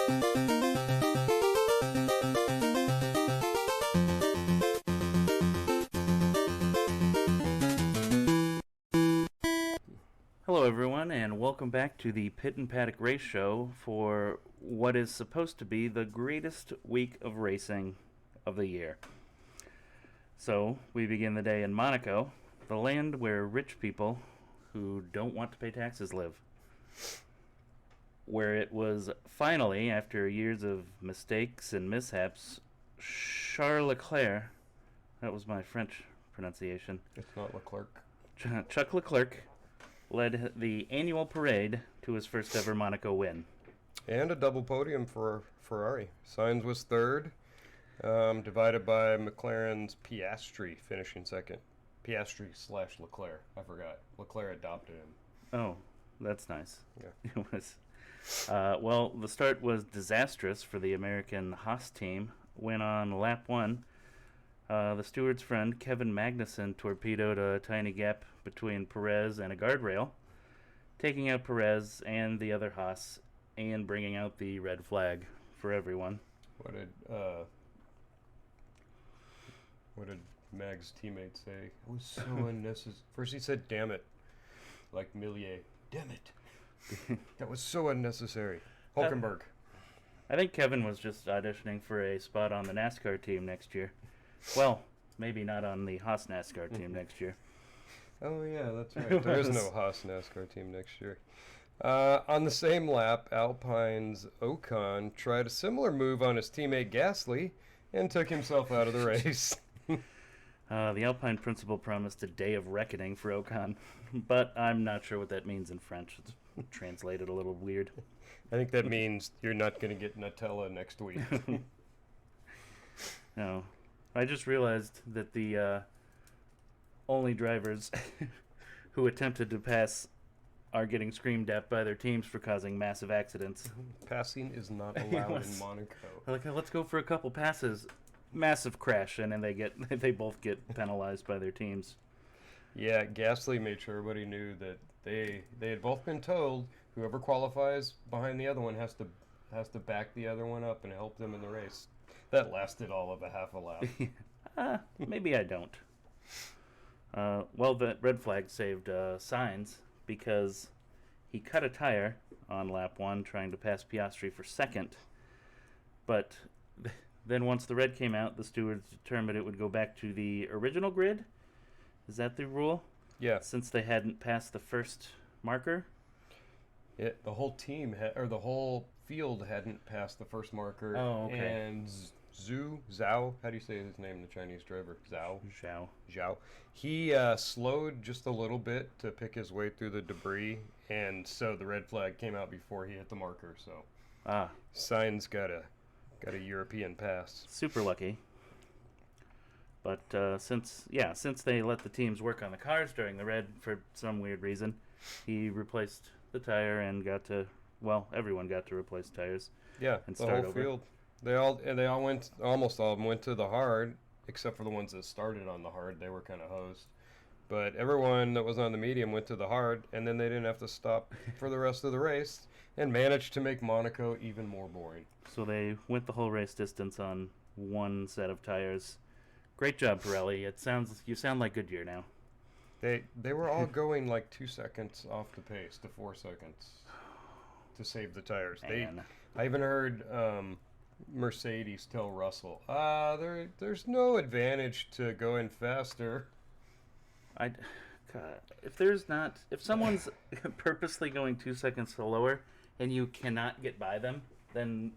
Hello everyone, and welcome back to the Pit and Paddock Race Show for what is supposed to be the greatest week of racing of the year. So, we begin the day in Monaco, the land where rich people who don't want to pay taxes live. Where it was finally, after years of mistakes and mishaps, Charles Leclerc, that was my French pronunciation. It's not Leclerc. Chuck Leclerc led the annual parade to his first ever Monaco win. And a double podium for Ferrari. Sainz was third, divided by McLaren's Piastri finishing second. Piastri / Leclerc. I forgot. Leclerc adopted him. Oh, that's nice. Yeah. It was. Well, the start was disastrous for the American Haas team when on lap one, the steward's friend Kevin Magnussen torpedoed a tiny gap between Perez and a guardrail, taking out Perez and the other Haas and bringing out the red flag for everyone. What did Mag's teammate say? It was so unnecessary. First he said, "Damn it," like Millier. Damn it. That was so unnecessary. Hulkenberg. I think Kevin was just auditioning for a spot on the NASCAR team next year. Well, maybe not on the Haas NASCAR team next year. Oh, yeah, that's right. There is no Haas NASCAR team next year. On the same lap, Alpine's Ocon tried a similar move on his teammate Gasly and took himself out of the race. The Alpine principal promised a day of reckoning for Ocon, but I'm not sure what that means in French. It's translated a little weird. I think that means you're not going to get Nutella next week. No. I just realized that the only drivers who attempted to pass are getting screamed at by their teams for causing massive accidents. Passing is not allowed in Monaco. Like, let's go for a couple passes. Massive crash, and then they both get penalized by their teams. Yeah, Gasly made sure everybody knew that they had both been told whoever qualifies behind the other one has to back the other one up and help them in the race. That lasted all of a half a lap. Maybe I don't. Well, the red flag saved Sainz because he cut a tire on lap one trying to pass Piastri for second. But then once the red came out, the stewards determined it would go back to the original grid. Is that the rule? Yeah. Since they hadn't passed the first marker? The whole team, the whole field hadn't passed the first marker. Oh, okay. And Zhao, how do you say his name, the Chinese driver? Zhao. He slowed just a little bit to pick his way through the debris, and so the red flag came out before he hit the marker. So, Sainz got a European pass. Super lucky. But since they let the teams work on the cars during the red for some weird reason, he replaced the tire and everyone got to replace tires. Yeah, and the whole field. Almost all of them went to the hard, except for the ones that started on the hard. They were kind of hosed. But everyone that was on the medium went to the hard, and then they didn't have to stop for the rest of the race and managed to make Monaco even more boring. So they went the whole race distance on one set of tires. Great job, Pirelli. You sound like Goodyear now. They were all going like 2 seconds off the pace to 4 seconds to save the tires. I even heard Mercedes tell Russell, there's no advantage to going faster. If someone's purposely going 2 seconds slower and you cannot get by them, then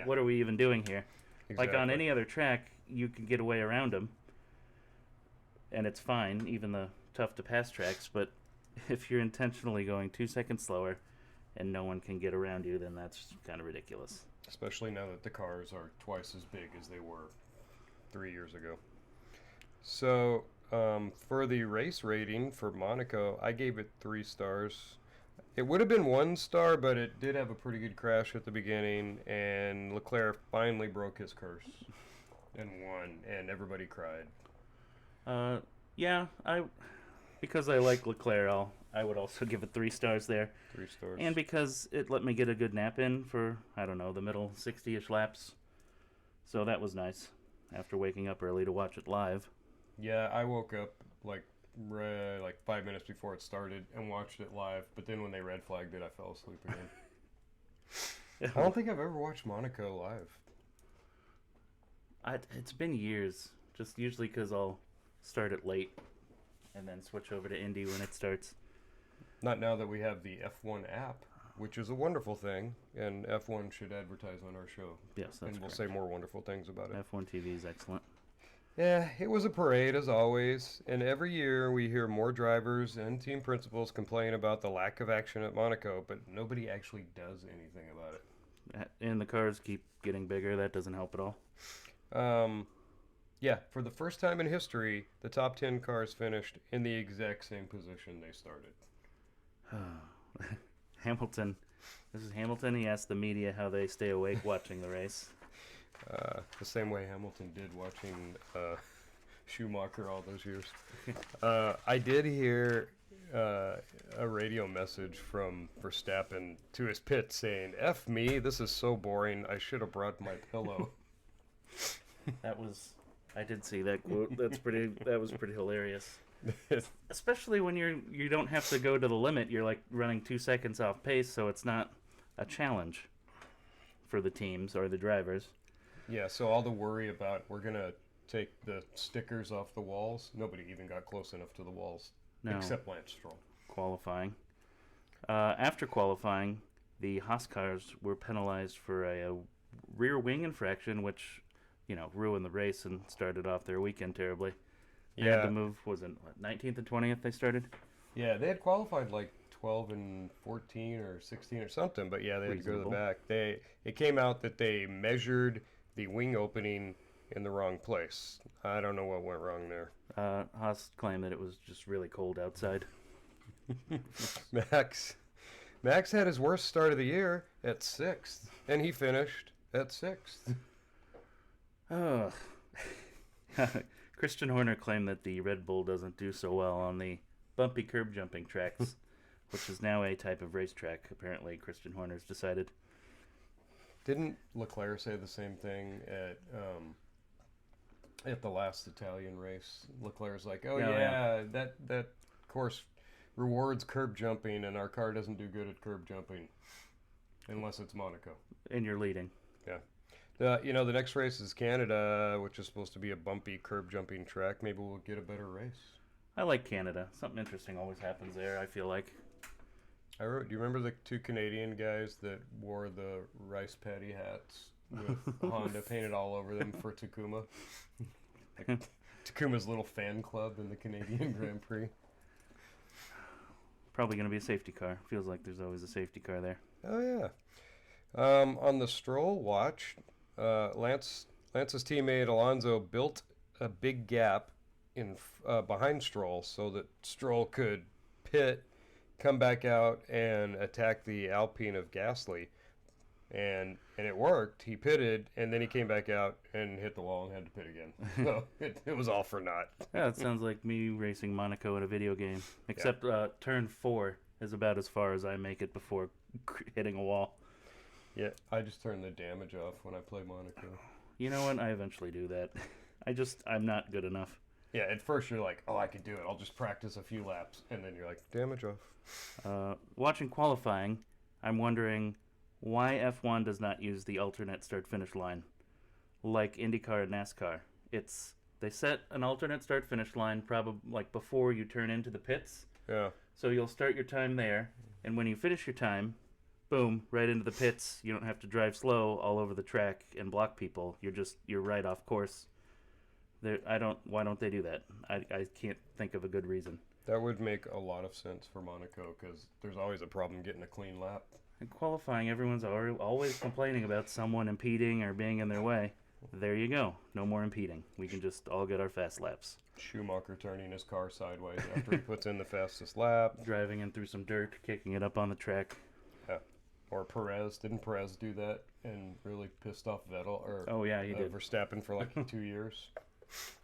what are we even doing here? Exactly. Like on any other track, you can get away around them, and it's fine, even the tough-to-pass tracks. But if you're intentionally going 2 seconds slower and no one can get around you, then that's kind of ridiculous. Especially now that the cars are twice as big as they were 3 years ago. So, for the race rating for Monaco, I gave it 3 stars. It would have been 1 star, but it did have a pretty good crash at the beginning, and Leclerc finally broke his curse and won, and everybody cried. Because I like Leclerc, I would also give it 3 stars there. 3 stars. And because it let me get a good nap in for, I don't know, the middle 60-ish laps. So that was nice after waking up early to watch it live. Yeah, I woke up like 5 minutes before it started and watched it live. But then when they red flagged it, I fell asleep again. I don't think I've ever watched Monaco live. It's been years. Just usually because I'll start it late and then switch over to Indy when it starts. Not now that we have the F1 app, which is a wonderful thing, and F1 should advertise on our show. Yes, that's and we'll correct. say more wonderful things about it. F1 TV is excellent. Yeah, it was a parade as always, and every year we hear more drivers and team principals complain about the lack of action at Monaco, but nobody actually does anything about it. And the cars keep getting bigger. That doesn't help at all. Yeah, for the first time in history, the top 10 cars finished in the exact same position they started. Hamilton. This is Hamilton. He asked the media how they stay awake watching the race. The same way Hamilton did watching Schumacher all those years. I did hear a radio message from Verstappen to his pit saying, "F me, this is so boring. I should have brought my pillow." I did see that quote. That was pretty hilarious. Especially when you don't have to go to the limit. You're like running 2 seconds off pace, so it's not a challenge for the teams or the drivers. Yeah, so all the worry about we're going to take the stickers off the walls, nobody even got close enough to the walls, except Lance Stroll. Qualifying. After qualifying, the Haas cars were penalized for a rear wing infraction, which, ruined the race and started off their weekend terribly. They had to move, 19th and 20th they started? Yeah, they had qualified like 12 and 14 or 16 or something, but yeah, they had to go to the back. It came out that they measured the wing opening in the wrong place. I don't know what went wrong there. Haas claimed that it was just really cold outside. Max had his worst start of the year at 6th, and he finished at 6th. Oh. Christian Horner claimed that the Red Bull doesn't do so well on the bumpy curb jumping tracks, which is now a type of racetrack, apparently Christian Horner's decided. Didn't Leclerc say the same thing at the last Italian race? Leclerc's like, that course rewards curb jumping, and our car doesn't do good at curb jumping unless it's Monaco. And you're leading. Yeah. The next race is Canada, which is supposed to be a bumpy curb jumping track. Maybe we'll get a better race. I like Canada. Something interesting always happens there, I feel like. Do you remember the 2 Canadian guys that wore the rice paddy hats with Honda painted all over them for Takuma? Like Takuma's little fan club in the Canadian Grand Prix. Probably going to be a safety car. Feels like there's always a safety car there. Oh, yeah. On the Stroll watch, Lance's teammate Alonso built a big gap in behind Stroll so that Stroll could pit, come back out, and attack the Alpine of Gasly. And it worked. He pitted, and then he came back out and hit the wall and had to pit again. So it was all for naught. Yeah, it sounds like me racing Monaco in a video game. Except turn 4 is about as far as I make it before hitting a wall. Yeah, I just turn the damage off when I play Monaco. You know what? I eventually do that. I'm not good enough. Yeah, at first you're like, oh, I can do it. I'll just practice a few laps. And then you're like, damage off. Watching qualifying, I'm wondering why F1 does not use the alternate start-finish line like IndyCar and NASCAR. They set an alternate start-finish line probably like before you turn into the pits. Yeah. So you'll start your time there, and when you finish your time, boom, right into the pits. You don't have to drive slow all over the track and block people. You're right off course. Why don't they do that? I can't think of a good reason. That would make a lot of sense for Monaco because there's always a problem getting a clean lap. In qualifying, everyone's always complaining about someone impeding or being in their way. There you go. No more impeding. We can just all get our fast laps. Schumacher turning his car sideways after he puts in the fastest lap. Driving in through some dirt, kicking it up on the track. Yeah. Or Perez. Didn't Perez do that and really pissed off Vettel? Oh, yeah, he did. Verstappen for like 2 years.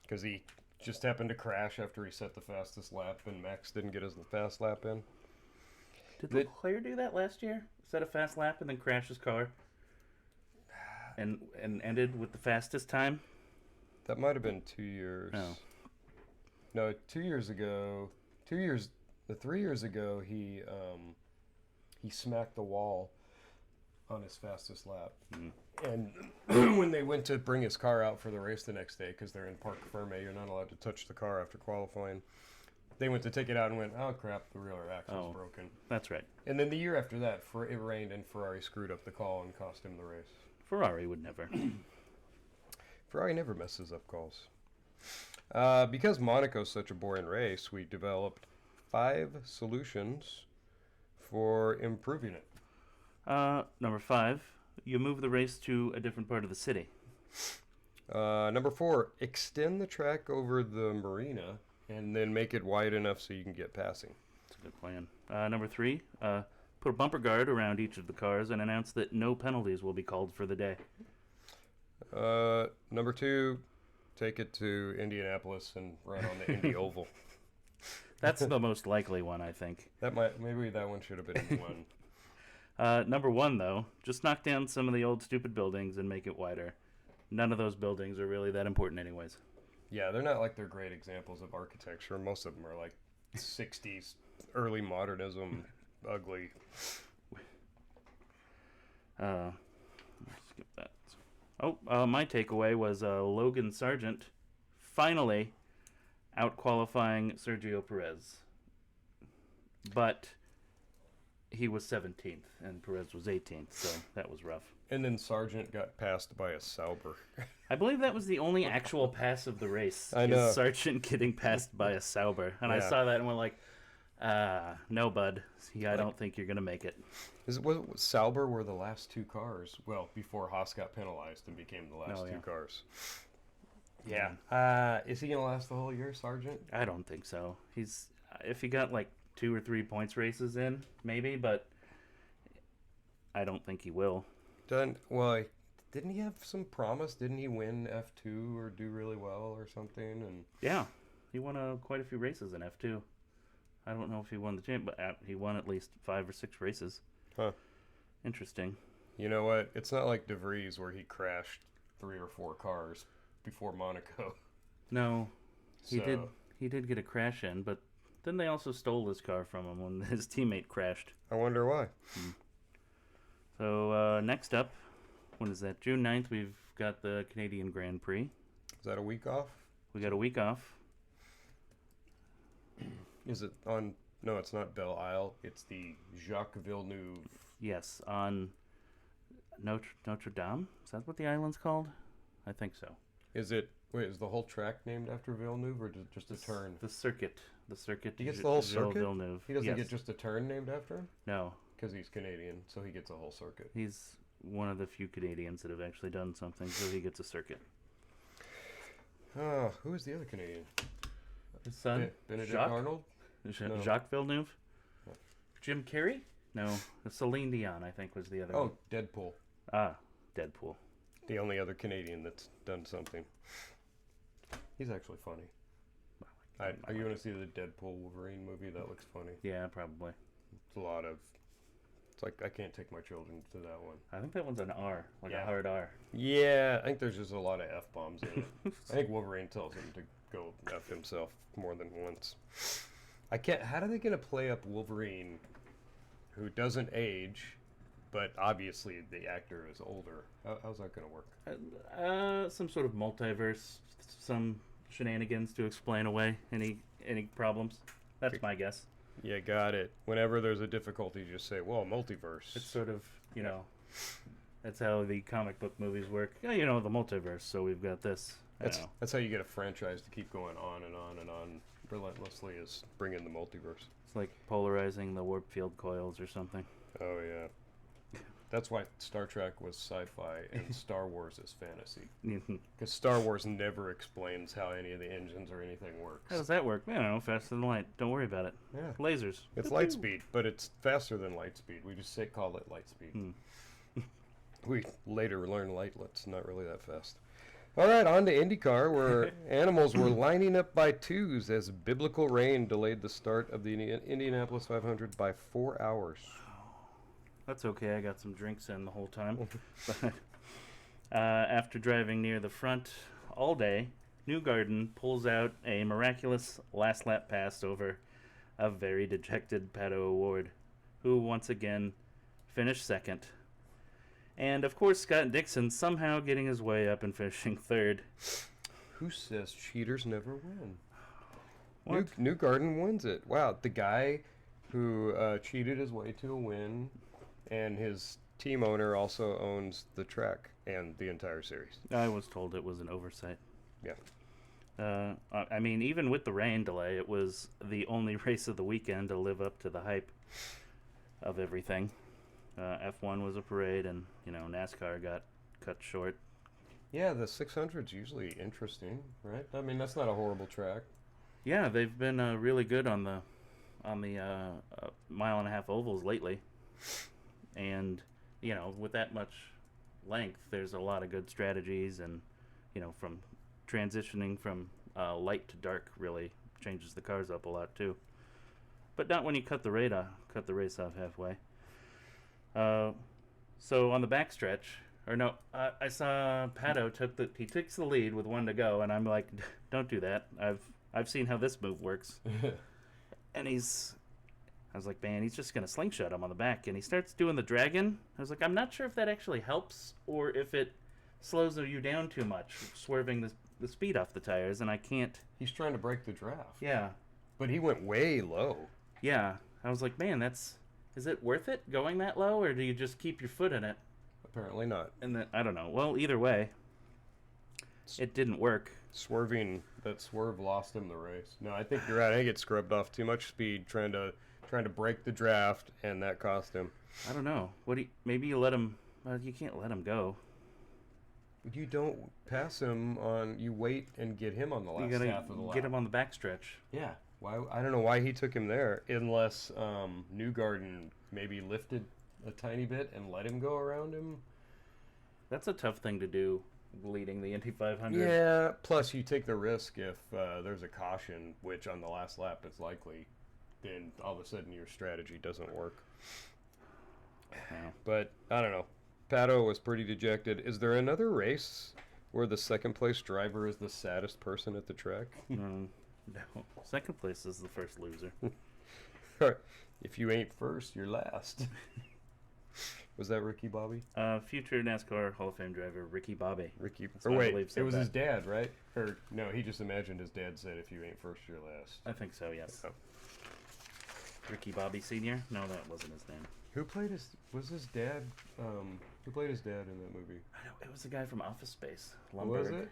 Because he just happened to crash after he set the fastest lap, and Max didn't get his fast lap in. Did Leclerc do that last year? Set a fast lap and then crash his car? And ended with the fastest time? That might have been 2 years. Oh. No, 2 years ago. 3 years ago, he smacked the wall on his fastest lap. Mm. And when they went to bring his car out for the race the next day, because they're in Parc Ferme, you're not allowed to touch the car after qualifying. They went to take it out and went, oh crap, the rear axle's broken. That's right. And then the year after that, it rained and Ferrari screwed up the call and cost him the race. Ferrari would never. Ferrari never messes up calls. Because Monaco's such a boring race, we developed 5 solutions for improving it. Number 5, you move the race to a different part of the city. Number 4, extend the track over the marina and then make it wide enough so you can get passing. That's a good plan. Number 3, put a bumper guard around each of the cars and announce that no penalties will be called for the day. Number 2, take it to Indianapolis and run on the Indy Oval. That's the most likely one, I think. Maybe that one should have been one. Number 1, though, just knock down some of the old stupid buildings and make it wider. None of those buildings are really that important anyways. Yeah, they're not like they're great examples of architecture. Most of them are like 60s, early modernism, ugly. Skip that. My takeaway was Logan Sargent finally out-qualifying Sergio Perez. But he was 17th and Perez was 18th, so that was rough. And then Sargent got passed by a Sauber. I believe that was the only actual pass of the race. I know. Sargent getting passed by a Sauber. And I saw that and went like, no, bud. See, I don't think you're going to make it. Sauber were the last 2 cars. Well, before Haas got penalized and became the last 2 cars. Yeah. Is he going to last the whole year, Sargent? I don't think so. If he got like 2 or 3 points races in, maybe, but I don't think he will. Didn't he have some promise? Didn't he win F2 or do really well or something? And yeah, he won quite a few races in F2. I don't know if he won the champ, but he won at least 5 or 6 races. Huh. Interesting. You know what? It's not like De Vries where he crashed 3 or 4 cars before Monaco. No, he did get a crash in, but then they also stole his car from him when his teammate crashed. I wonder why. So next up, when is that? June 9th, we've got the Canadian Grand Prix. Is that a week off? We got a week off. Is it on... No, it's not Belle Isle. It's the Jacques Villeneuve. Yes, on Notre Dame? Is that what the island's called? I think so. Is the whole track named after Villeneuve or just a turn? The circuit. The circuit. He gets the whole circuit? Villeneuve. He doesn't get just a turn named after him? No. Because he's Canadian, so he gets a whole circuit. He's one of the few Canadians that have actually done something, so he gets a circuit. Oh, who is the other Canadian? His son? Benedict Arnold? No. Jacques Villeneuve? No. Jim Carrey? No. Celine Dion, I think, was the other one. Oh, Deadpool. Deadpool. The only other Canadian that's done something. He's actually funny. Are you want to see the Deadpool Wolverine movie? That looks funny. Yeah, probably. It's like I can't take my children to that one. I think that one's an R, a hard R. Yeah, I think there's just a lot of F-bombs in it. I think Wolverine tells him to go F himself more than once. How are they going to play up Wolverine, who doesn't age, but obviously the actor is older? How's that going to work? Some sort of multiverse, some shenanigans to explain away any problems. That's my guess. Yeah, got it. Whenever there's a difficulty, just say, well, multiverse. It's sort of, that's how the comic book movies work. Yeah, the multiverse, so we've got this. That's how you get a franchise to keep going on and on and on relentlessly, is bring in the multiverse. It's like polarizing the warp field coils or something. Oh, yeah. That's why Star Trek was sci-fi and Star Wars is fantasy. Because Star Wars never explains how any of the engines or anything works. How does that work? I don't know, faster than light. Don't worry about it. Yeah. Lasers. It's light speed, but it's faster than light speed. We just call it light speed. We later learn it's not really that fast. All right, on to IndyCar, where animals were lining up by twos as biblical rain delayed the start of the Indianapolis 500 by 4 hours. That's okay. I got some drinks in the whole time. But after driving near the front all day, Newgarden pulls out a miraculous last lap pass over a very dejected Pato O'Ward, who once again finished second. And, of course, Scott Dixon somehow getting his way up and finishing third. Who says cheaters never win? What? Newgarden wins it. Wow, the guy who cheated his way to a win, and his team owner also owns the track and the entire series. I was told it was an oversight. Yeah. I mean, even with the rain delay, it was the only race of the weekend to live up to the hype of everything. F1 was a parade, and NASCAR got cut short. Yeah, the 600's usually interesting, right? I mean, that's not a horrible track. Yeah, they've been really good on the mile and a half ovals lately, and with that much length, there's a lot of good strategies, and from transitioning from light to dark really changes the cars up a lot too. But not when you cut the race off halfway. So on the backstretch, I saw Pato takes the lead with one to go, and I'm like, don't do that. I've seen how this move works. And I was like, man, he's just gonna slingshot him on the back, and he starts doing the dragon. I was like, I'm not sure if that actually helps or if it slows you down too much, swerving the speed off the tires, and I can't. He's trying to break the draft. Yeah. But he went way low. Yeah. I was like, man, is it worth it going that low, or do you just keep your foot in it? Apparently not. And then I don't know. Well, either way, it didn't work. That swerve lost him the race. No, I think you're right. I think it scrubbed off too much speed trying to break the draft, and that cost him. I don't know. Maybe you let him. You can't let him go. You don't pass him on. You wait and get him on the last half of the lap. Get him on the backstretch. Yeah. Why? I don't know why he took him there, unless Newgarden maybe lifted a tiny bit and let him go around him. That's a tough thing to do, leading the Indy 500. Yeah. Plus, you take the risk if there's a caution, which on the last lap is likely. Then all of a sudden your strategy doesn't work. Yeah. But I don't know. Pato was pretty dejected. Is there another race where the second place driver is the saddest person at the track? No. Second place is the first loser. If you ain't first, you're last. Was that Ricky Bobby? Future NASCAR Hall of Fame driver Ricky Bobby. It was his dad, right? Or no, he just imagined his dad said, "If you ain't first, you're last." I think so. Yes. Oh. Ricky Bobby Sr.? No, that wasn't his name. Who played his dad in that movie? I know, it was the guy from Office Space. Lumberg. Was it?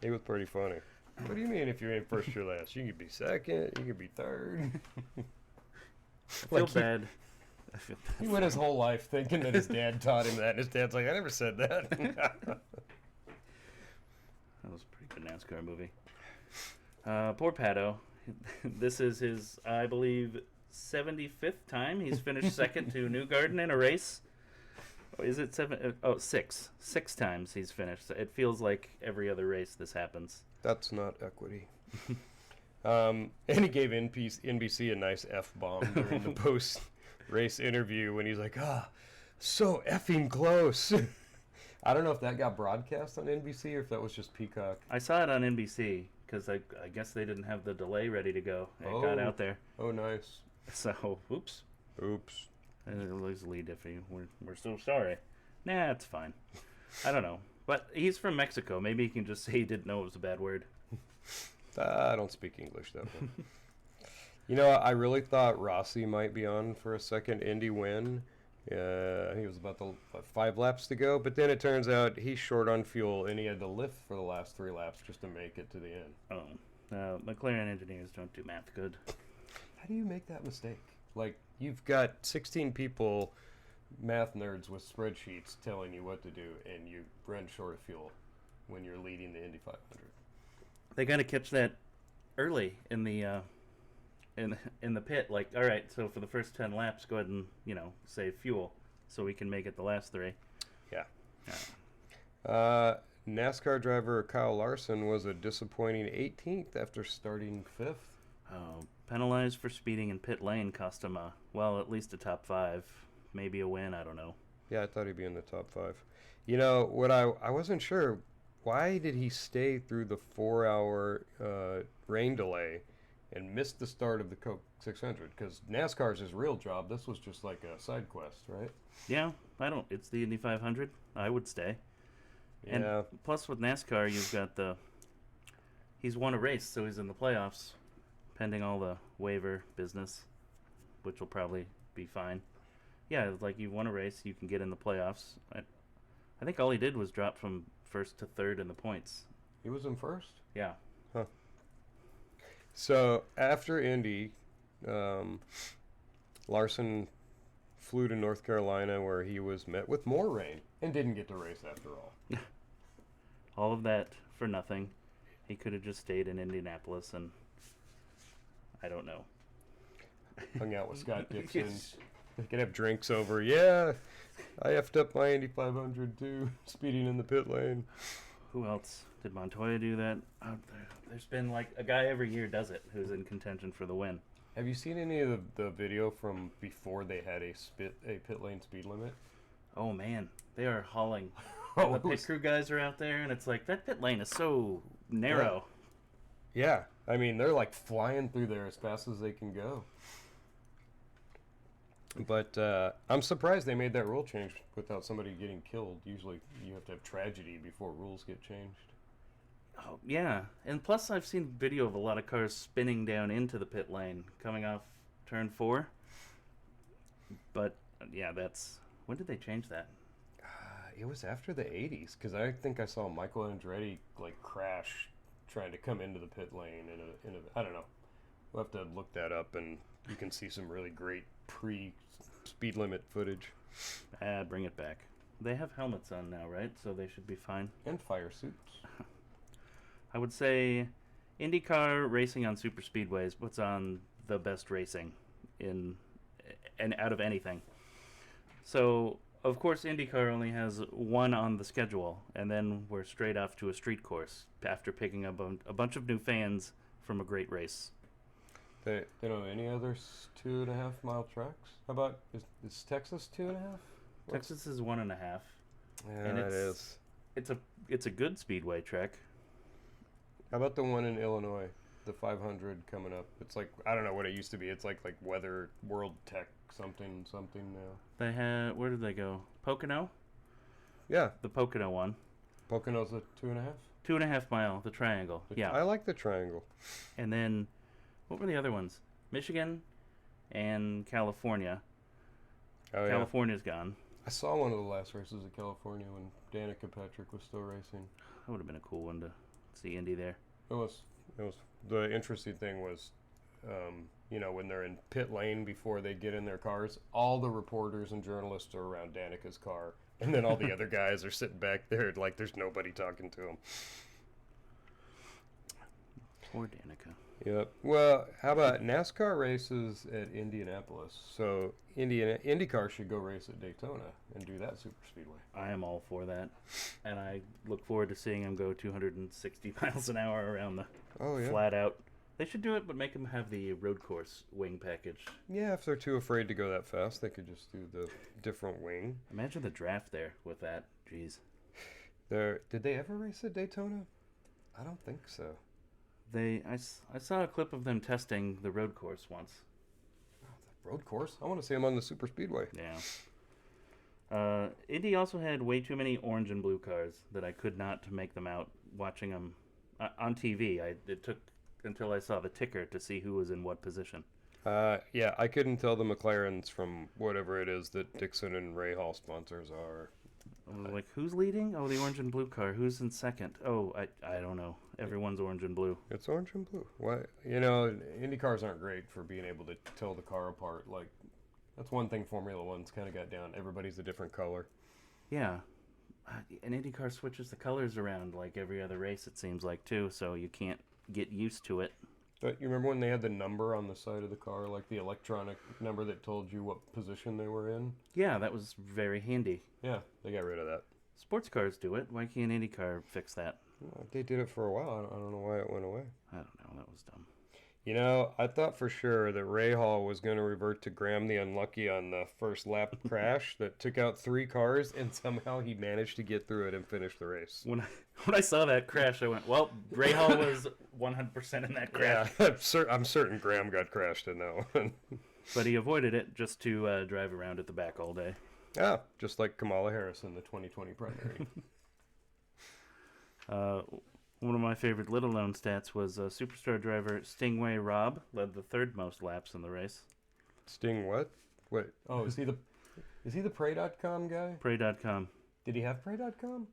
He was pretty funny. What do you mean if you ain't first, you're last? You could be second, you could be third. I feel bad. He went his whole life thinking that his dad taught him that, and his dad's like, I never said that. That was a pretty good NASCAR movie. Poor Pato. This is his, I believe, 75th time he's finished second to Newgarden in a race. Is it seven? Oh, six. 6 times he's finished. It feels like every other race this happens. That's not equity. And he gave NBC a nice F-bomb during the post-race interview when he's like, so effing close. I don't know if that got broadcast on NBC or if that was just Peacock. I saw it on NBC because I guess they didn't have the delay ready to go. It got out there. Oh, nice. So, oops. Oops. It was Lee Diffie. We're so sorry. Nah, it's fine. I don't know. But he's from Mexico. Maybe he can just say he didn't know it was a bad word. I don't speak English, though. I really thought Rossi might be on for a second Indy win. He was about 5 laps to go, but then it turns out he's short on fuel, and he had to lift for the last 3 laps just to make it to the end. Oh, McLaren engineers don't do math good. How do you make that mistake? Like, you've got 16 people, math nerds with spreadsheets telling you what to do, and you run short of fuel when you're leading the Indy 500. They got to catch that early in the in the pit. Like, all right, so for the first 10 laps, go ahead and save fuel so we can make it the last 3. Yeah. NASCAR driver Kyle Larson was a disappointing 18th after starting 5th. Oh, penalized for speeding in pit lane cost him at least a top 5, maybe a win. I don't know. Yeah, I thought he'd be in the top 5. You know what? I wasn't sure. Why did he stay through the 4-hour rain delay and miss the start of the Coke 600? Because NASCAR's his real job. This was just like a side quest, right? Yeah, it's the Indy 500. I would stay. Yeah. And plus with NASCAR, you've got he's won a race, so he's in the playoffs, pending all the waiver business, which will probably be fine. Yeah, like you won a race, you can get in the playoffs. I think all he did was drop from first to third in the points. He was in first? Yeah. Huh. So after Indy, Larson flew to North Carolina where he was met with more rain and didn't get to race after all. All of that for nothing. He could have just stayed in Indianapolis and I don't know. Hung out with Scott Dixon. They could have drinks over. Yeah, I effed up my Indy 500 too, speeding in the pit lane. Who else? Did Montoya do that? There's been like a guy every year does it who's in contention for the win. Have you seen any of the video from before they had a pit lane speed limit? Oh man, they are hauling. The pit crew guys are out there, and it's like that pit lane is so narrow. Yeah, I mean they're like flying through there as fast as they can go. But I'm surprised they made that rule change without somebody getting killed. Usually you have to have tragedy before rules get changed. Oh, yeah. And plus I've seen video of a lot of cars spinning down into the pit lane coming off turn 4. But, yeah, when did they change that? It was after the 80s, because I think I saw Michael Andretti, like, crash trying to come into the pit lane in a I don't know. We'll have to look that up, and you can see some really great pre-speed limit footage. Bring it back. They have helmets on now, right? So they should be fine. And fire suits. I would say IndyCar racing on super speedways puts on the best racing out of anything. So, of course, IndyCar only has one on the schedule, and then we're straight off to a street course after picking up a bunch of new fans from a great race. They don't have any other 2.5 mile tracks? How about, is Texas 2.5? Texas is 1.5. Yeah, and it is. It's a good speedway track. How about the one in Illinois, the 500 coming up? It's like, I don't know what it used to be. It's like Weather World Tech something now. They had, where did they go? Pocono? Yeah. The Pocono one. Pocono's a 2.5? 2.5 mile, the triangle. Yeah. I like the triangle. And then, what were the other ones? Michigan and California. Oh, California's gone. I saw one of the last races of California when Danica Patrick was still racing. That would have been a cool one to see Indy there. It was. The interesting thing was, when they're in pit lane before they get in their cars, all the reporters and journalists are around Danica's car, and then all the other guys are sitting back there like there's nobody talking to them. Poor Danica. Yep. Well, how about NASCAR races at Indianapolis? So IndyCar should go race at Daytona and do that super speedway. I am all for that, and I look forward to seeing him go 260 miles an hour around the flat out. They should do it, but make them have the road course wing package. Yeah, if they're too afraid to go that fast, they could just do the different wing. Imagine the draft there with that. Jeez. Did they ever race at Daytona? I don't think so. I saw a clip of them testing the road course once. Oh, the road course? I want to see them on the super speedway. Yeah. Indy also had way too many orange and blue cars that I could not make them out watching them on TV. It took until I saw the ticker to see who was in what position. Yeah, I couldn't tell the McLarens from whatever it is that Dixon and Rahal sponsors are. Like, who's leading? Oh, the orange and blue car. Who's in second? Oh, I don't know. Everyone's orange and blue. It's orange and blue. Why? Indy cars aren't great for being able to tell the car apart. Like, that's one thing Formula One's kind of got down. Everybody's a different color. Yeah. An Indy car switches the colors around like every other race, it seems like, too, so you can't get used to it. But you remember when they had the number on the side of the car, like the electronic number that told you what position they were in? Yeah, that was very handy. Yeah, they got rid of that. Sports cars do it. Why can't IndyCar fix that? Well, they did it for a while. I don't know why it went away. I don't know. That was dumb. You know, I thought for sure that Ray Hall was going to revert to Graham the Unlucky on the first lap crash that took out 3 cars, and somehow he managed to get through it and finish the race. When I saw that crash, I went, well, Ray Hall was 100% in that crash. Yeah, I'm certain Graham got crashed in that one. But he avoided it just to drive around at the back all day. Yeah, just like Kamala Harris in the 2020 primary. One of my favorite little-known stats was Superstar driver Stingray Robb led the 3rd most laps in the race. Sting what? Wait. Oh, is he the Pray.com guy? Pray.com. Did he have Pray.com?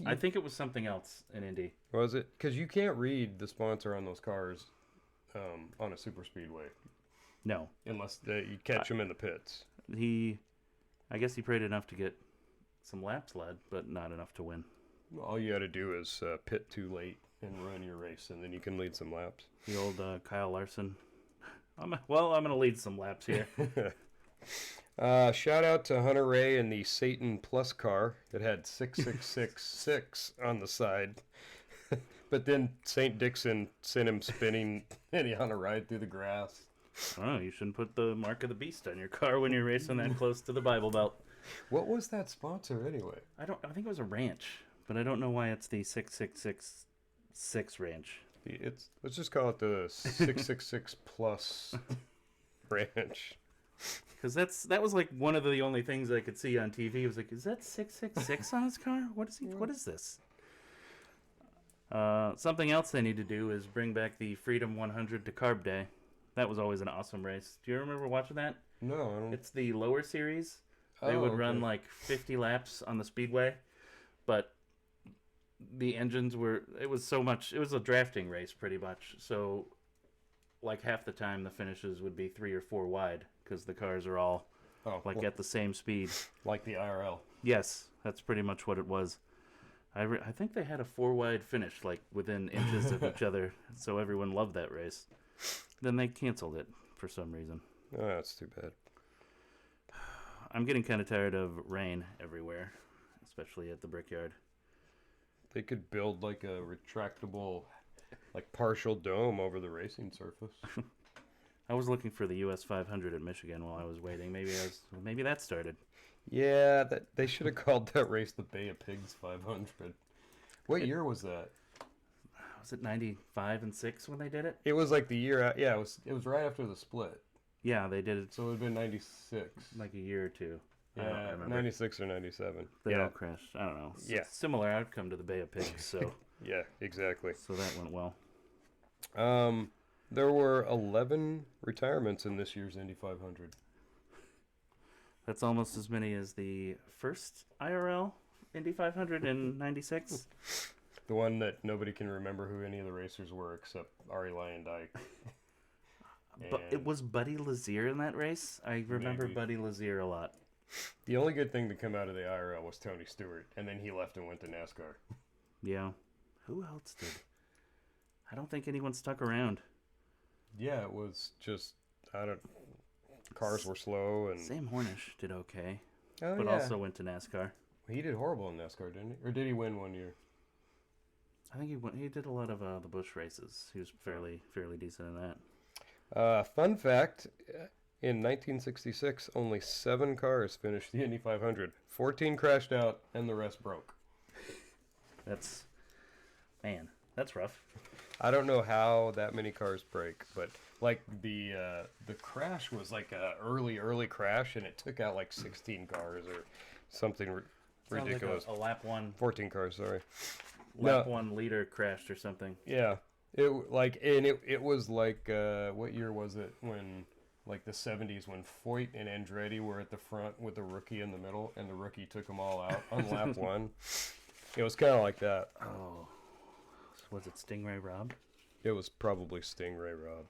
I think it was something else in Indy. Was it? Because you can't read the sponsor on those cars on a super speedway. No. Unless you catch him in the pits. I guess he prayed enough to get some laps led, but not enough to win. All you got to do is pit too late and run your race, and then you can lead some laps. The old Kyle Larson. I'm going to lead some laps here. Shout out to Hunter Ray in the Satan Plus car. It had 6666 on the side. But then St. Dixon sent him spinning and he on a ride through the grass. Oh, you shouldn't put the mark of the beast on your car when you're racing that close to the Bible Belt. What was that sponsor anyway? I think it was a ranch. But I don't know why it's the 6666 ranch. Let's just call it the 666 plus ranch. Because that was like one of the only things I could see on TV. It was like, is that 666 on his car? What is this? Something else they need to do is bring back the Freedom 100 to Carb Day. That was always an awesome race. Do you remember watching that? No, I don't. It's the lower series. They would run like 50 laps on the speedway, but the engines it was a drafting race pretty much. So like half the time the finishes would be 3 or 4 wide because the cars are all at the same speed. Like the IRL. Yes, that's pretty much what it was. I think they had a 4 wide finish like within inches of each other, so everyone loved that race. Then they canceled it for some reason. Oh, that's too bad. I'm getting kind of tired of rain everywhere, especially at the Brickyard. They could build like a retractable, like partial dome over the racing surface. I was looking for the US 500 at Michigan while I was waiting. Maybe that started. Yeah, they should have called that race the Bay of Pigs 500. What year was that? Was it 95 and 6 when they did it? It was like the year. Yeah, it was right after the split. Yeah, they did it. So it would have been 96. Like a year or two. Yeah, 96 or 97. They all crashed. I don't know. Yeah. Similar outcome to the Bay of Pigs, so. Yeah, exactly. So that went well. There were 11 retirements in this year's Indy 500. That's almost as many as the first IRL Indy 500 in 96. The one that nobody can remember who any of the racers were except Arie Luyendyk. But it was Buddy Lazier in that race. I remember Maybe. Buddy Lazier a lot. The only good thing to come out of the IRL was Tony Stewart, and then he left and went to NASCAR. Yeah. Who else did? I don't think anyone stuck around. Yeah, it was just, cars were slow. And Sam Hornish did okay, but also went to NASCAR. He did horrible in NASCAR, didn't he? Or did he win one year? I think he did a lot of the Busch races. He was fairly decent in that. Fun fact, in 1966, only 7 cars finished the Indy 500. 14 crashed out, and the rest broke. That's rough. I don't know how that many cars break, but like the crash was like a early crash, and it took out like 16 cars or something ridiculous. Like a lap one. 14 cars, sorry. Lap 1 leader crashed or something. Yeah. It was like what year was it when like the 70s when Foyt and Andretti were at the front with the rookie in the middle and the rookie took them all out on lap 1. It was kind of like that. Oh. Was it Stingray Robb? It was probably Stingray Robb.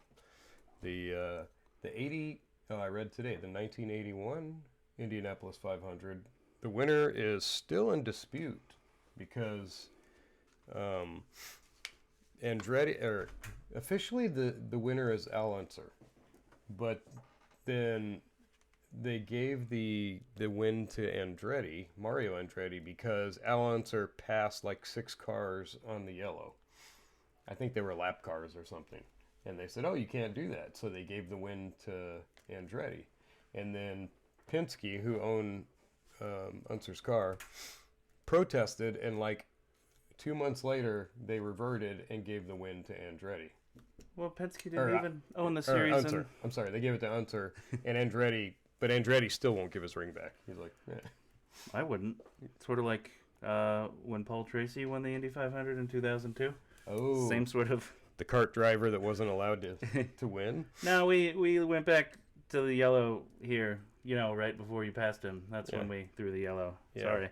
The 80 I read today, the 1981 Indianapolis 500. The winner is still in dispute because Andretti, or officially the winner is Al Unser, but then they gave the win to Mario Andretti, because Al Unser passed like 6 cars on the yellow. I think they were lap cars or something. And they said, oh, you can't do that. So they gave the win to Andretti. And then Penske, who owned Unser's car, protested, and like 2 months later, they reverted and gave the win to Andretti. Well, Penske didn't even own the series. Unser. I'm sorry, they gave it to Unser and Andretti, but Andretti still won't give his ring back. He's like, I wouldn't. Sort of like when Paul Tracy won the Indy 500 in 2002. Oh. Same sort of. The kart driver that wasn't allowed to win? No, we went back to the yellow here, right before you passed him. That's when we threw the yellow. Yeah. Sorry.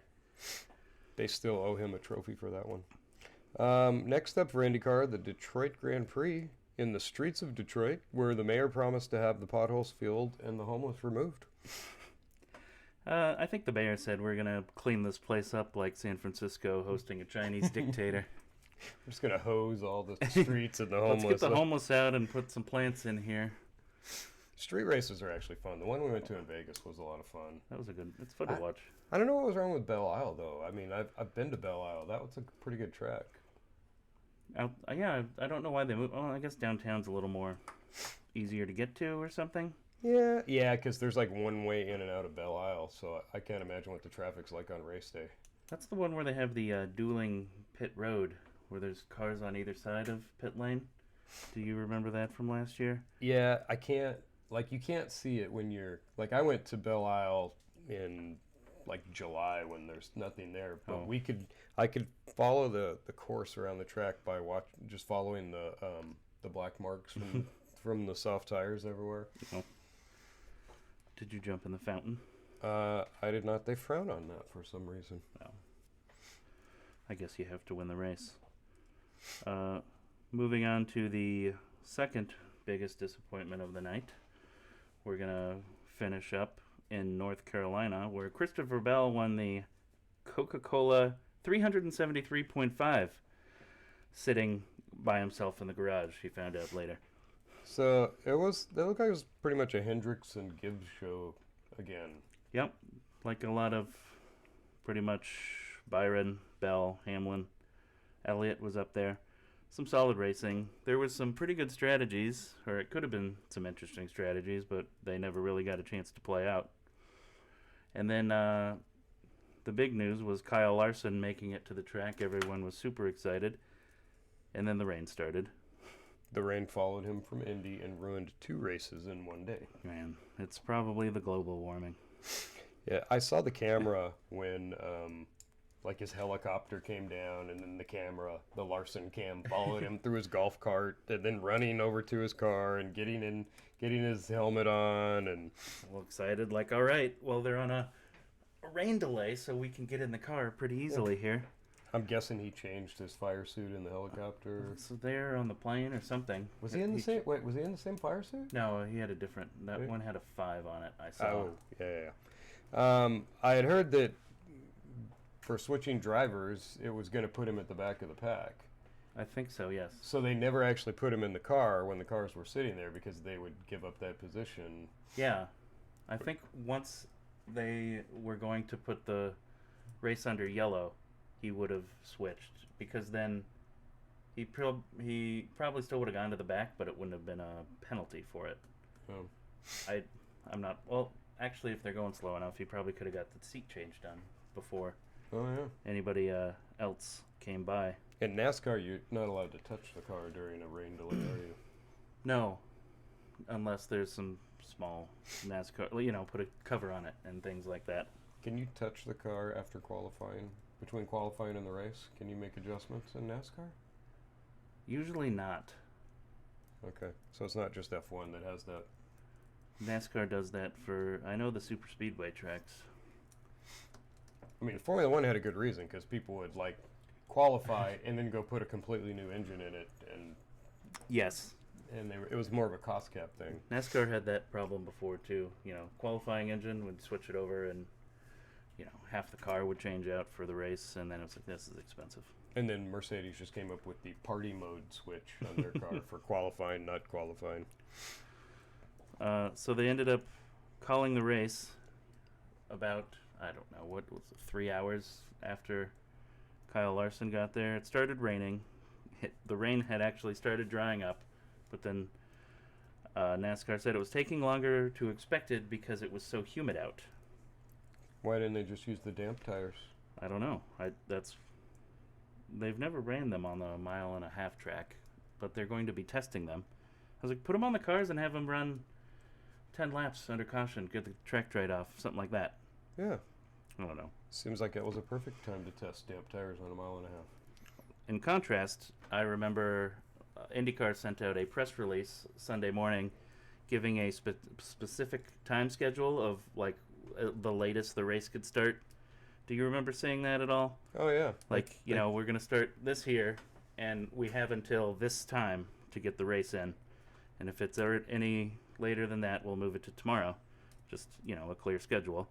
They still owe him a trophy for that one. Next up for IndyCar, the Detroit Grand Prix in the streets of Detroit, where the mayor promised to have the potholes filled and the homeless removed. I think the mayor said we're going to clean this place up like San Francisco hosting a Chinese dictator. We're just going to hose all the streets and the homeless. Let's get the homeless out and put some plants in here. Street races are actually fun. The one we went to in Vegas was a lot of fun. That was it's fun to watch. I don't know what was wrong with Belle Isle, though. I mean, I've been to Belle Isle. That was a pretty good track. I don't know why they moved. Oh, I guess downtown's a little more easier to get to or something. Yeah, because there's like one way in and out of Belle Isle, so I can't imagine what the traffic's like on race day. That's the one where they have the dueling pit road, where there's cars on either side of pit lane. Do you remember that from last year? Yeah, I can't. Like, you can't see it when you're... Like, I went to Belle Isle in, like, July when there's nothing there. But I could follow the course around the track by just following the black marks from the soft tires everywhere. Oh. Did you jump in the fountain? I did not. They frown on that for some reason. No. I guess you have to win the race. Moving on to the second biggest disappointment of the night. We're going to finish up in North Carolina, where Christopher Bell won the Coca-Cola 373.5, sitting by himself in the garage, he found out later. So it looked like it was pretty much a Hendricks and Gibbs show again. Yep, like a lot of pretty much Byron, Bell, Hamlin, Elliott was up there. Some solid racing. There was some pretty good strategies, or it could have been some interesting strategies, but they never really got a chance to play out. And then the big news was Kyle Larson making it to the track. Everyone was super excited. And then the rain started. The rain followed him from Indy and ruined 2 races in one day. Man, it's probably the global warming. Yeah, I saw the camera when... like his helicopter came down, and then the Larson cam followed him through his golf cart, and then running over to his car and getting his helmet on, and well, excited, like, all right, well, they're on a rain delay, so we can get in the car pretty easily here. I'm guessing he changed his fire suit in the helicopter. So they're on the plane or something. Was he in the same? Wait, was he in the same fire suit? No, he had a different. That one had a 5 on it. I saw. Oh, yeah. I had heard that. For switching drivers, it was going to put him at the back of the pack. I think so, yes. So they never actually put him in the car when the cars were sitting there because they would give up that position. Yeah. I think once they were going to put the race under yellow, he would have switched, because then he probably still would have gone to the back, but it wouldn't have been a penalty for it. Oh. I'm not... Well, actually, if they're going slow enough, he probably could have got the seat change done before... Oh, yeah. Anybody else came by. In NASCAR, you're not allowed to touch the car during a rain delay, are you? No, unless there's some small NASCAR, put a cover on it and things like that. Can you touch the car after qualifying, between qualifying and the race? Can you make adjustments in NASCAR? Usually not. Okay, so it's not just F1 that has that. NASCAR does that for, I know, the super speedway tracks. I mean, Formula One had a good reason, because people would, like, qualify and then go put a completely new engine in it, and... Yes. And it was more of a cost cap thing. NASCAR had that problem before, too. Qualifying engine would switch it over, and, half the car would change out for the race, and then it was like, this is expensive. And then Mercedes just came up with the party mode switch on their car for qualifying, not qualifying. So they ended up calling the race about, I don't know, what was it, 3 hours after Kyle Larson got there. It started raining. The rain had actually started drying up, but then NASCAR said it was taking longer to expected because it was so humid out. Why didn't they just use the damp tires? I don't know. They've never ran them on the 1.5-mile track, but they're going to be testing them. I was like, put them on the cars and have them run 10 laps under caution, get the track dried off, something like that. Yeah. I don't know. Seems like it was a perfect time to test damp tires on 1.5 miles. In contrast, I remember IndyCar sent out a press release Sunday morning giving a specific time schedule of like the latest the race could start. Do you remember seeing that at all? Oh, yeah. Like, we're going to start this here, and we have until this time to get the race in. And if it's any later than that, we'll move it to tomorrow. Just, a clear schedule.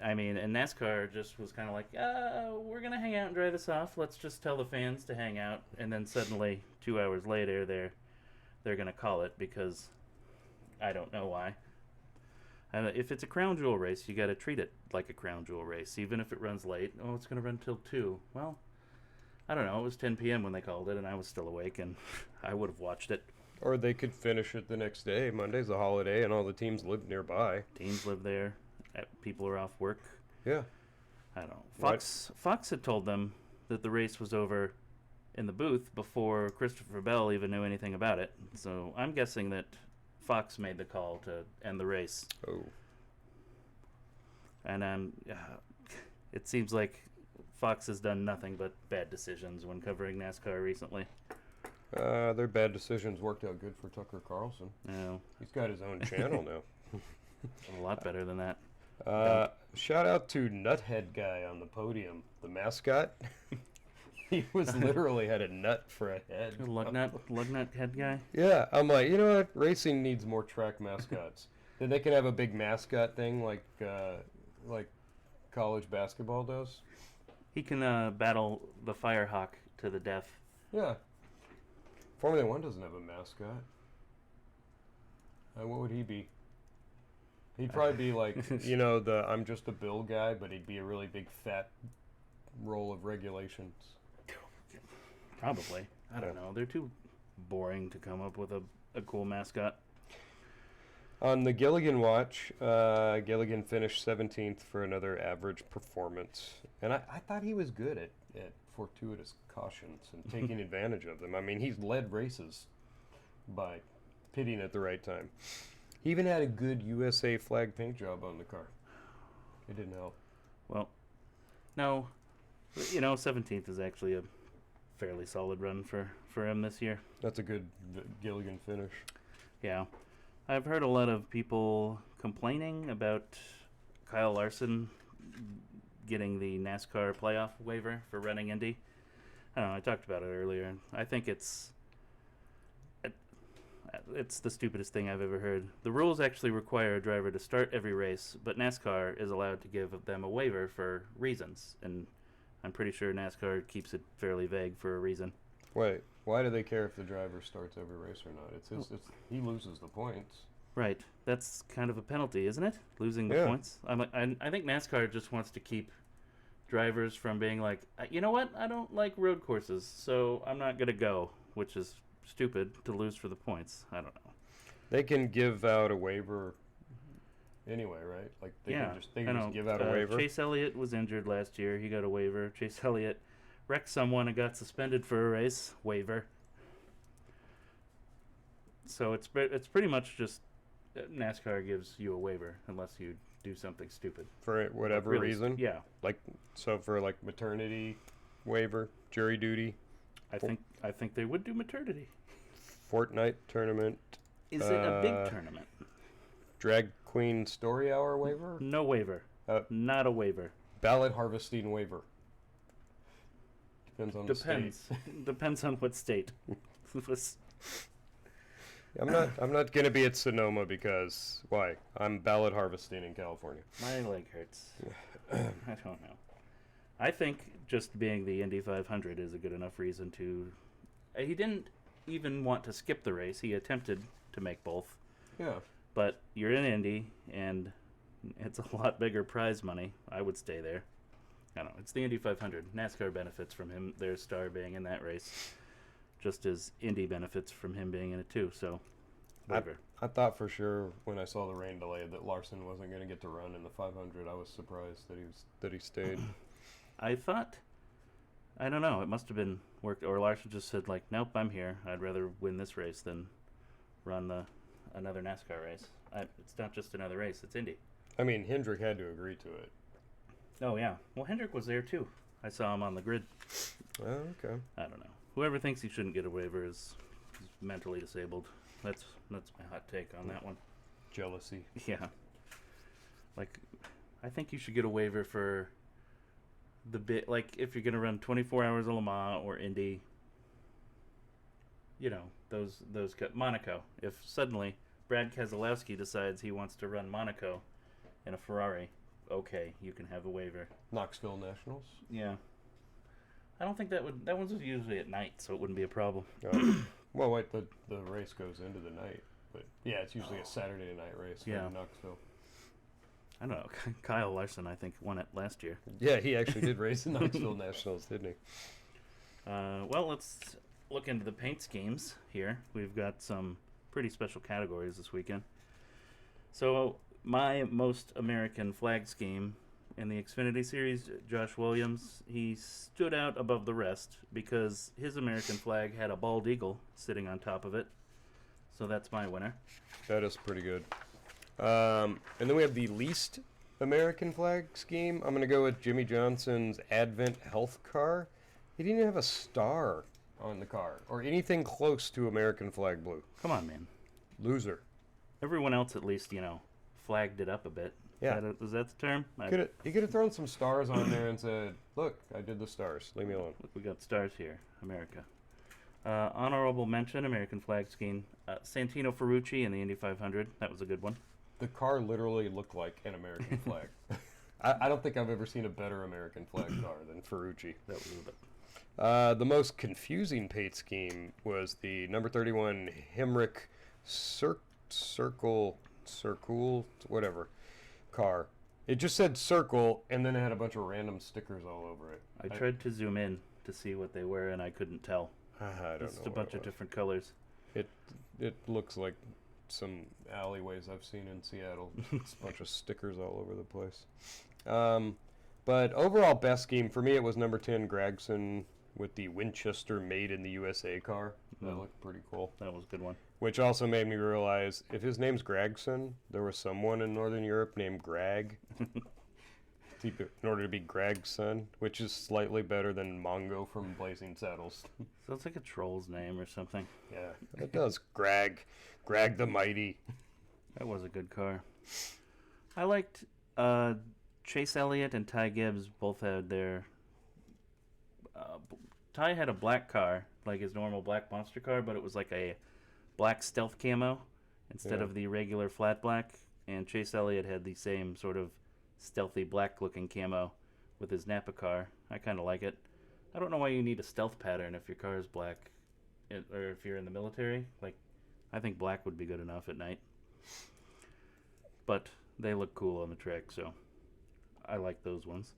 I mean, and NASCAR just was kind of like, we're going to hang out and dry this off. Let's just tell the fans to hang out. And then suddenly, 2 hours later, they're going to call it because I don't know why. If it's a crown jewel race, you got to treat it like a crown jewel race, even if it runs late. Oh, it's going to run till 2. Well, I don't know. It was 10 p.m. when they called it, and I was still awake, and I would have watched it. Or they could finish it the next day. Monday's a holiday, and all the teams live nearby. Teams live there. People are off work. Yeah. I don't know. Fox had told them that the race was over in the booth before Christopher Bell even knew anything about it. So I'm guessing that Fox made the call to end the race. Oh. And it seems like Fox has done nothing but bad decisions when covering NASCAR recently. Their bad decisions worked out good for Tucker Carlson. Yeah. He's got his own channel now. A lot better than that. Shout out to Nuthead Guy on the podium, the mascot. He was literally had a nut for a head. Lug nut head guy? Yeah, I'm like, you know what? Racing needs more track mascots. Then they can have a big mascot thing like college basketball does. He can battle the Firehawk to the death. Yeah. Formula One doesn't have a mascot. What would he be? He'd probably be like, the I'm just a Bill guy, but he'd be a really big fat roll of regulations. Probably. I don't know. They're too boring to come up with a cool mascot. On the Gilligan watch, Gilligan finished 17th for another average performance. And I thought he was good at fortuitous cautions and taking advantage of them. I mean, he's led races by pitting at the right time. He even had a good USA flag paint job on the car. It didn't help. Well, no. 17th is actually a fairly solid run for him this year. That's a good Gilligan finish. Yeah. I've heard a lot of people complaining about Kyle Larson getting the NASCAR playoff waiver for running Indy. I don't know, I talked about it earlier. I think it's the stupidest thing I've ever heard. The rules actually require a driver to start every race, but NASCAR is allowed to give them a waiver for reasons, and I'm pretty sure NASCAR keeps it fairly vague for a reason. Wait, why do they care if the driver starts every race or not? He loses the points. Right, that's kind of a penalty, isn't it? Losing the points. I think NASCAR just wants to keep drivers from being like, you know what? I don't like road courses, so I'm not gonna go, which is stupid to lose for the points. I don't know. They can give out a waiver anyway, right? Like they can just give out a waiver. Chase Elliott was injured last year. He got a waiver. Chase Elliott wrecked someone and got suspended for a race. Waiver. So it's pretty much just NASCAR gives you a waiver unless you do something stupid for whatever reason. Yeah. For maternity waiver, jury duty. I think they would do maternity. Fortnite tournament. Is it a big tournament? Drag queen story hour waiver? No waiver. Not a waiver. Ballot harvesting waiver. Depends on the state. Depends on what state. I'm not gonna be at Sonoma because why? I'm ballot harvesting in California. My leg hurts. I don't know. I think just being the Indy 500 is a good enough reason to. He didn't even want to skip the race. He attempted to make both. Yeah. But you're in Indy, and it's a lot bigger prize money. I would stay there. I don't know. It's the Indy 500. NASCAR benefits from him, their star being in that race, just as Indy benefits from him being in it too. So, whatever. I thought for sure when I saw the rain delay that Larson wasn't going to get to run in the 500. I was surprised that he stayed. I thought, I don't know. It must have been worked, or Larson just said like, "Nope, I'm here. I'd rather win this race than run another NASCAR race. It's not just another race; it's Indy." I mean, Hendrick had to agree to it. Oh yeah. Well, Hendrick was there too. I saw him on the grid. Oh, okay. I don't know. Whoever thinks he shouldn't get a waiver is mentally disabled. That's my hot take on that one. Jealousy. Yeah. Like, I think you should get a waiver for the bit. Like, if you're gonna run 24 hours of Le Mans or Indy, you know, those Monaco. If suddenly Brad Keselowski decides he wants to run Monaco in a Ferrari, okay, you can have a waiver. Knoxville Nationals. Yeah. I don't think that one's usually at night, so it wouldn't be a problem. Well, wait, the race goes into the night, but yeah, it's usually a Saturday night race in Knoxville. I don't know. Kyle Larson, I think, won it last year. Yeah, he actually did race the Knoxville Nationals, didn't he? Well, let's look into the paint schemes here. We've got some pretty special categories this weekend. So, my most American flag scheme in the Xfinity Series, Josh Williams, he stood out above the rest because his American flag had a bald eagle sitting on top of it. So that's my winner. That is pretty good. And then we have the least American flag scheme. I'm going to go with Jimmy Johnson's Advent Health car. He didn't even have a star on the car or anything close to American flag blue. Come on, man. Loser. Everyone else at least, flagged it up a bit. Yeah. Is that the term? He could have thrown some stars on there and said, look, I did the stars. Leave me alone. Look, we got stars here. America. Honorable mention, American flag scheme. Santino Ferrucci in the Indy 500. That was a good one. The car literally looked like an American flag. I don't think I've ever seen a better American flag car than Ferrucci. That was a bit. The most confusing paint scheme was the number 31 Hemrick Circle, whatever, car. It just said circle, and then it had a bunch of random stickers all over it. I tried to zoom in to see what they were, and I couldn't tell. I don't know. Just a bunch of different colors. It looks like some alleyways I've seen in Seattle. It's a bunch of stickers all over the place. But overall best scheme, for me, it was number 10 Gregson with the Winchester Made in the USA car. That looked pretty cool. That was a good one. Which also made me realize, if his name's Gregson, there was someone in Northern Europe named Greg. In order to be Greg's son, which is slightly better than Mongo from Blazing Saddles. So it's like a troll's name or something. Yeah, it does. Greg the Mighty. That was a good car. I liked Chase Elliott and Ty Gibbs both had their... Ty had a black car, like his normal black monster car, but it was like a black stealth camo instead of the regular flat black. And Chase Elliott had the same sort of stealthy black-looking camo with his Napa car. I kind of like it. I don't know why you need a stealth pattern if your car is black, or if you're in the military. Like, I think black would be good enough at night. But they look cool on the track, so I like those ones.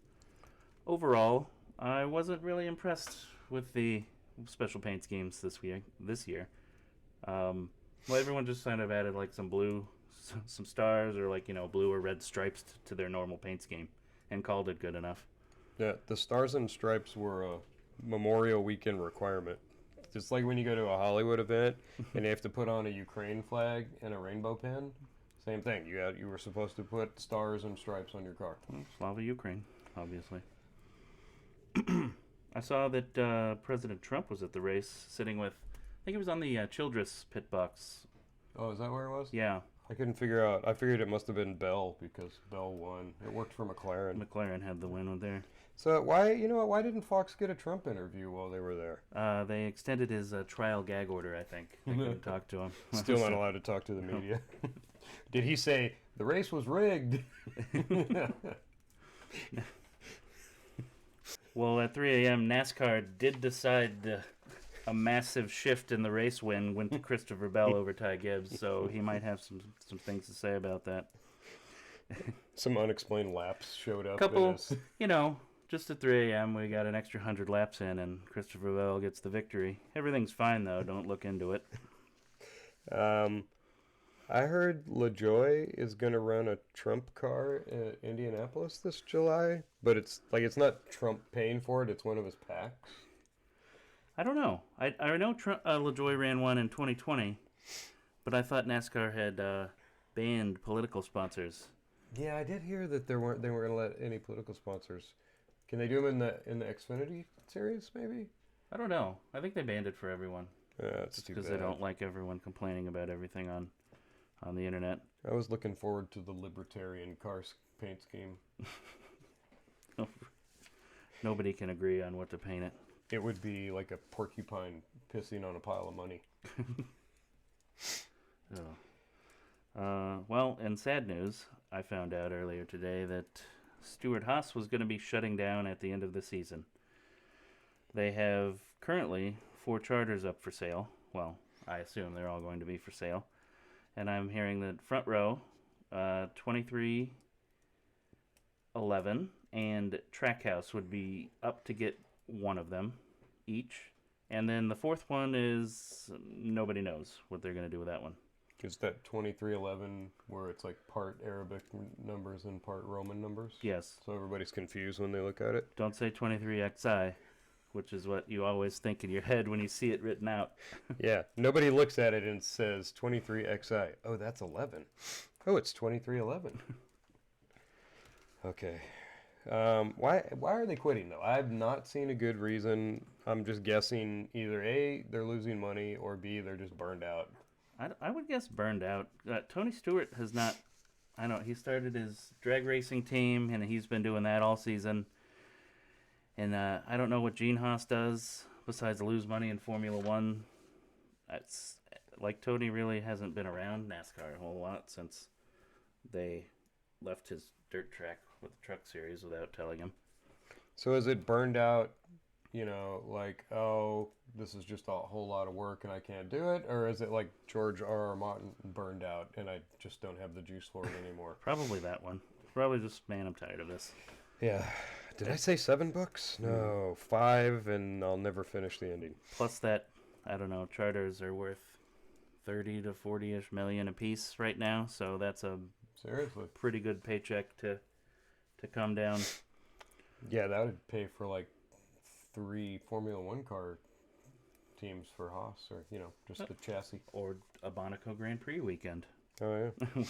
Overall, I wasn't really impressed with the special paint schemes this year. Well, everyone just kind of added like some blue, some stars, or like blue or red stripes to their normal paint scheme, and called it good enough. Yeah, the stars and stripes were a Memorial Weekend requirement. Just like when you go to a Hollywood event and you have to put on a Ukraine flag and a rainbow pin. Same thing. You were supposed to put stars and stripes on your car. Well, Slava Ukraine, obviously. I saw that President Trump was at the race, sitting with, I think he was on the Childress pit box. Oh, is that where it was? Yeah. I couldn't figure out. I figured it must have been Bell because Bell won. It worked for McLaren. McLaren had the win there. So why didn't Fox get a Trump interview while they were there? They extended his trial gag order, I think. They couldn't talk to him. Still not allowed to talk to the media. Did he say, the race was rigged? Well, at 3 a.m., NASCAR did decide a massive shift in the race win went to Christopher Bell over Ty Gibbs, so he might have some things to say about that. Some unexplained laps showed up. Couple, just at 3 a.m. we got an extra 100 laps in, and Christopher Bell gets the victory. Everything's fine though. Don't look into it. I heard LaJoy is going to run a Trump car at Indianapolis this July, but it's not Trump paying for it. It's one of his packs. I don't know. I know LaJoy ran one in 2020, but I thought NASCAR had banned political sponsors. Yeah, I did hear that they weren't going to let any political sponsors. Can they do them in the Xfinity series? Maybe. I don't know. I think they banned it for everyone. That's too bad. Because they don't like everyone complaining about everything on the internet. I was looking forward to the libertarian car paint scheme. Nobody can agree on what to paint it. It would be like a porcupine pissing on a pile of money. Well, in sad news, I found out earlier today that Stewart Haas was going to be shutting down at the end of the season. They have currently 4 charters up for sale. Well, I assume they're all going to be for sale. And I'm hearing that Front Row, 2311, and Trackhouse would be up to get one of them each. And then the 4th one is nobody knows what they're going to do with that one. Is that 2311 where it's like part Arabic numbers and part Roman numbers? Yes. So everybody's confused when they look at it? Don't say 23XI, which is what you always think in your head when you see it written out. Yeah. Nobody looks at it and says 23XI. Oh, that's 11. Oh, it's 2311. Okay. Why are they quitting, though? I've not seen a good reason. I'm just guessing either A, they're losing money, or B, they're just burned out. I would guess burned out. Tony Stewart has not... I know, he started his drag racing team, and he's been doing that all season. And I don't know what Gene Haas does besides lose money in Formula One. It's like Tony really hasn't been around NASCAR a whole lot since they left his dirt track with the Truck Series without telling him. So is it burned out, like, oh, this is just a whole lot of work and I can't do it? Or is it like George R.R. Martin burned out and I just don't have the juice for it anymore? Probably that one. Probably just, man, I'm tired of this. Yeah. Did I say 7 books? No, 5, and I'll never finish the ending. Plus that, I don't know, charters are worth 30 to 40-ish million a piece right now, so that's a seriously pretty good paycheck to come down. Yeah, that would pay for like 3 Formula One car teams for Haas, or just the chassis, or a Monaco Grand Prix weekend. Oh yeah.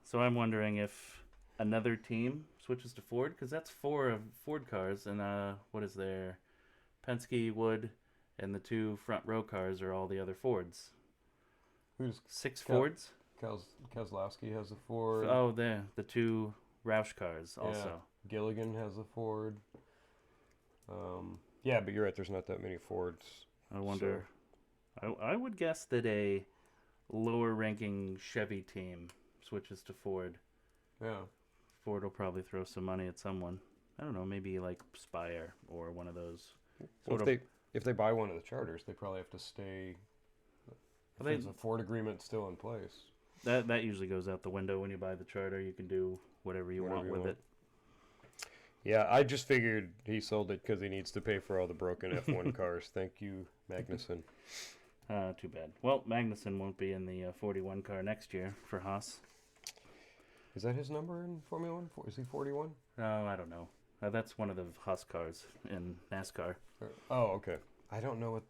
So I'm wondering if another team switches to Ford, because that's 4 of Ford cars, and what is there? Penske, Wood, and the 2 front row cars are all the other Fords. Who's 6 Fords? Keselowski has a Ford. Oh, the 2 Roush cars also. Yeah. Gilligan has a Ford. Yeah, but you're right. There's not that many Fords. I wonder. So. I would guess that a lower-ranking Chevy team switches to Ford. Yeah. Ford will probably throw some money at someone. I don't know, maybe like Spire or one of those. Well, if they buy one of the charters, they probably have to stay. There's a Ford agreement still in place. That usually goes out the window when you buy the charter. You can do whatever you want with it. Yeah, I just figured he sold it because he needs to pay for all the broken F1 cars. Thank you, Magnussen. Too bad. Well, Magnussen won't be in the 41 car next year for Haas. Is that his number in Formula 1? Is he 41? I don't know. That's one of the Haas cars in NASCAR. Oh, okay. I don't know what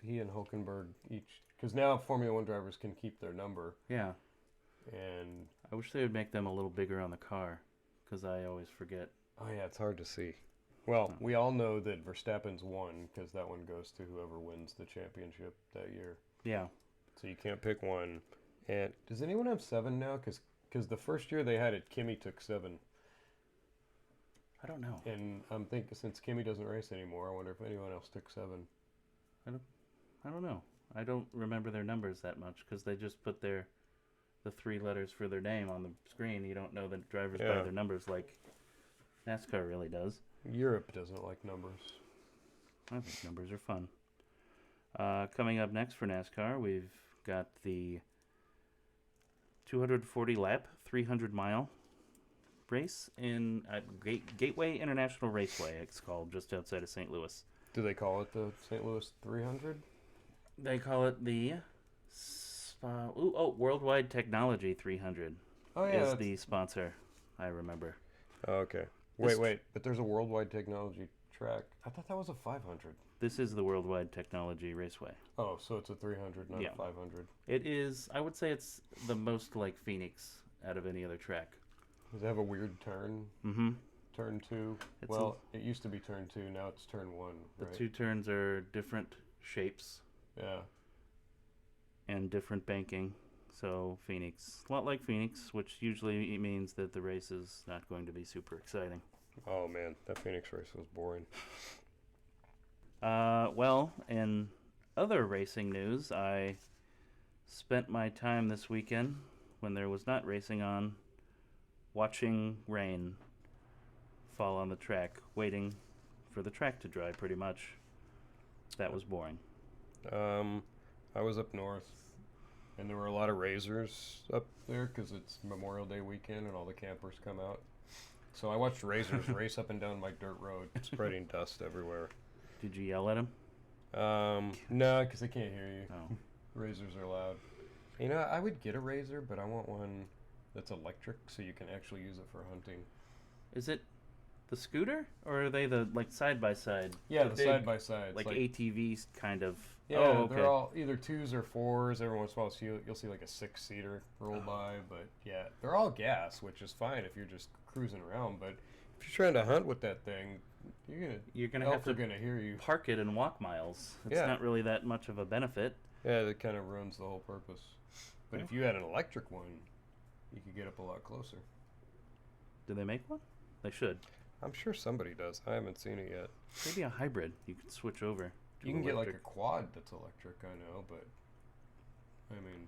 he and Hulkenberg each... Because now Formula 1 drivers can keep their number. Yeah. And I wish they would make them a little bigger on the car, because I always forget. Oh, yeah, it's hard to see. Well, we all know that Verstappen's won, because that one goes to whoever wins the championship that year. Yeah. So you can't pick one. And does anyone have 7 now? Because the first year they had it, Kimi took 7. I don't know. And I'm thinking, since Kimi doesn't race anymore, I wonder if anyone else took 7. I don't know. I don't remember their numbers that much, because they just put the 3 letters for their name on the screen. You don't know the drivers by their numbers like NASCAR really does. Europe doesn't like numbers. I think numbers are fun. Coming up next for NASCAR, we've got the 240 lap, 300 mile race in Gateway International Raceway. It's called, just outside of St. Louis. Do they call it the St. Louis 300? They call it the Worldwide Technology 300. Oh yeah, is the sponsor. I remember. Oh, okay. Wait. But there's a Worldwide Technology track. I thought that was a 500. This is the Worldwide Technology Raceway. Oh, so it's a 300, not a 500. It is. I would say it's the most like Phoenix out of any other track. Does it have a weird turn? Mm-hmm. Turn 2. It used to be turn 2. Now it's turn 1. The two turns are different shapes. Yeah. And different banking. So Phoenix, a lot like Phoenix, which usually means that the race is not going to be super exciting. Oh man, that Phoenix race was boring. Well, in other racing news, I spent my time this weekend when there was not racing on, watching rain fall on the track, waiting for the track to dry pretty much. That was boring. I was up north, and there were a lot of razors up there because it's Memorial Day weekend and all the campers come out. So I watched razors race up and down my dirt road, spreading dust everywhere. Did you yell at them? No, because they can't hear you. Oh. Razors are loud. You know, I would get a razor, but I want one that's electric so you can actually use it for hunting. Is it the scooter, or are they the like side by side? Yeah, the side by side, like ATVs kind of. Yeah, okay. They're all either 2s or 4s. Every once in a while, you'll see like a 6-seater roll by, but yeah, they're all gas, which is fine if you're just cruising around. But if you're trying to hunt with that thing, you're gonna have to hear you. Park it and walk miles. It's not really that much of a benefit. Yeah, that kind of ruins the whole purpose. But if you had an electric one, you could get up a lot closer. Do they make one? They should. I'm sure somebody does. I haven't seen it yet. Maybe a hybrid. You could switch over. You can get like a quad that's electric, I know, but I mean,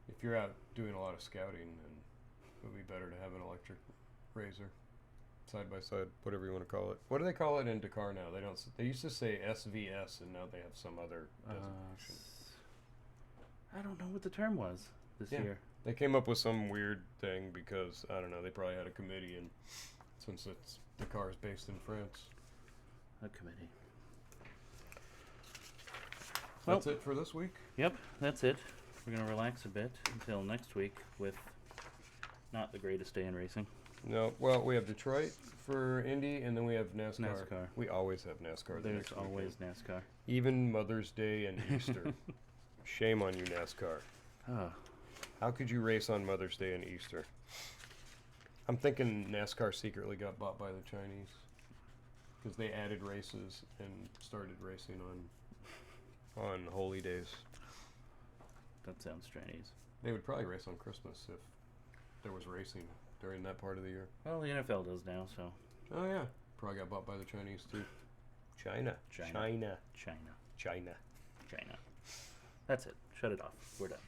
if you're out doing a lot of scouting, then it would be better to have an electric razor, side by side, whatever you want to call it. What do they call it in Dakar now? They don't. They used to say SVS, and now they have some other designation. I don't know what the term was this year. They came up with some weird thing because I don't know. They probably had a committee, and since Dakar is based in France, a committee. That's it for this week? Yep, that's it. We're going to relax a bit until next week with not the greatest day in racing. No, well, we have Detroit for Indy, and then we have NASCAR. NASCAR. We always have NASCAR. There's always NASCAR. Even Mother's Day and Easter. Shame on you, NASCAR. Oh. How could you race on Mother's Day and Easter? I'm thinking NASCAR secretly got bought by the Chinese because they added races and started racing on holy days. That sounds Chinese. They would probably race on Christmas if there was racing during that part of the year. Well, the NFL does now, so. Oh yeah, probably got bought by the Chinese too. China. That's it. Shut it off. We're done.